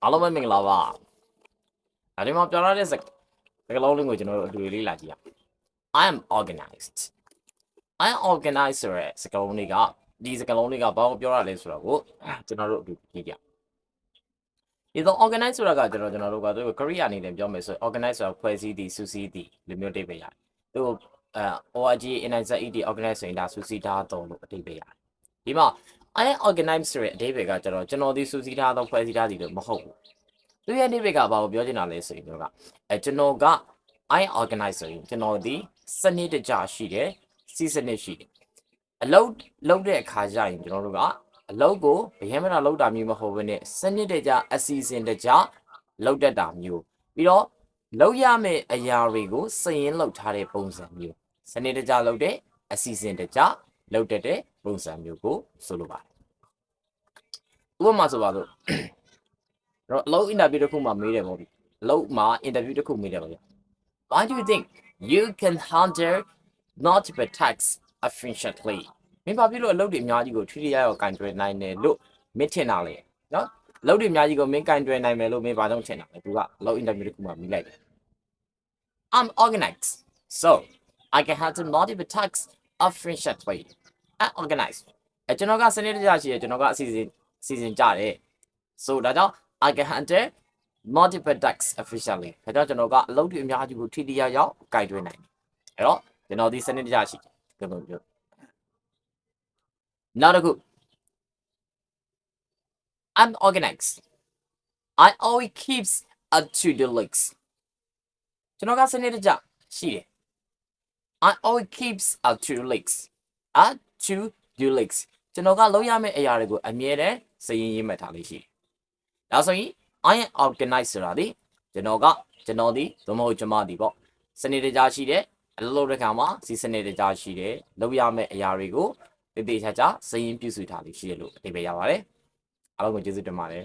အားလုံးပဲမင်္ဂလာပါဒီမှာပြောရတဲ့စကားလုံးလေးကိုကျွန်တော်တို့အတူလေးလာကြည့်ရအောင် I am organized ဆိုတဲ့စကားလုံးလေးကဒီစကားလုံးလေးကဘာကိုပြောရလဲဆိုတော့ကိုကျွန်တော်တို့အတူကြည့်ကြဒီတော့ organize ဆိုတာကကျွန်တော်တို့ကသူက career အနေနဲ့ပြောမယ်ဆိုရင် organize ဆိုတာဖွဲ့စည်းသည်စုစည်းသည်လိုမျိုးတိတ်ပဲရတယ်သူorg NIZED organize ဆိုရင်ဒါစုစည်းထားတော့လို့အတိတ်ပဲရတယ်ဒီမှာ I am organized ဆိုတဲ့အဓိပ္ပာယ်ကကျွန်တော်ဒီစုစည်းထားတော့ဖွဲ့စည်းထားသည်လို့မဟုတ်ဘူးသူရဲ့အဓိပ္ပာယ်ကဘာကိုပြောချင်တာလဲဆိုရင်ကျွန်တော်က I organize ဆိုရင်ကျွန်တော်ဒီစနစ်တကျရှိတယ်စီးစနစ်ရှိတယ်အလုပ်တဲ့အခါကျရင်ကျွန်တော်တို့ကအလုပ်ကိုဘယ်မှမလုပ်တာမျိုးမဟုတ်ဘဲနဲ့စနစ်တကျအစီအစဉ်တကျလုပ်တတ်တာမျိုးပြီးတော့လုပ်ရမယ့်အရာတွေကိုစရင်လုပ်ထားတဲ့ပုံစံမျိုးစနစ်တကျလုပ်တဲ့အစီအစဉ်တကျလုပ်တတ်တဲ့ပုံစံမျိုးကိုဆိုလိုပါတယ်ဥပမာဆိုပါစို့တော့အလုပ် interview တစ်ခုမှာမေးတယ်ပေါ့ဗျအလုပ်မှာ interview တစ်ခုမေးတယ်ပေါ့ဗျ Why do you think you can handle multiple tasks efficiently မင်းဘာဖြစ်လို့အလုပ်တွေအများကြီးကိုထိထိရောက်ရောက်ကင်တွယ်နိုင်တယ်လို့မင်းထင်တာလဲနော်အလုပ်တွေအများကြီးကိုမင်းကင်တွယ်နိုင်မယ်လို့မင်းဘာကြောင့်ထင်တာလဲသူကအလုပ် interview တစ်ခုမှာမေးလိုက်တယ် I'm organized so I can handle multiple tasks efficiently I'm organized ကျွန်တော်ကစနစ်တကျရှိတယ်ကျွန်တော်ကအစီအစဉ်ကြတယ် so ဒါကြောင့်I can handle multiple tasks efficiently ဒါကြောင့်ကျွန်တော်ကအလုပ်တွေအများကြီးကိုထိထိရောက်ရောက်ကိုင်တွယ်နိုင်တယ်အဲ့တော့ကျွန်တော်ဒီစနစ်တကျရှိတယ်ပြောပြောနောက်တစ်ခု I'm organized I always keeps up to the list ကျွန်တော်ကစနစ်တကျရှိတယ် I always keeps up to the list up to the list ကျွန်တော်ကလုပ်ရမယ့်အရာတွေကိုအမြဲတမ်းစာရင်းရေးမှတ်ထားလေးရှိတယ်ဒါဆိုရင် I am organized ဆိုတာဒီကျွန်တော်ဒီသို့မဟုတ်ကျွန်မဒီပေါ့စနစ်တကျရှိတယ်အလုပ်လုပ်တဲ့ခါမှာစီစနစ်တကျရှိတယ်လုပ်ရမယ့်အရာတွေကိုတည်တည်ချာချာစာရင်းပြုစုထားလေးရှိတယ်လို့အဓိပ္ပာယ်ရပါတယ်အားလုံးကိုကျေးဇူးတင်ပါတယ်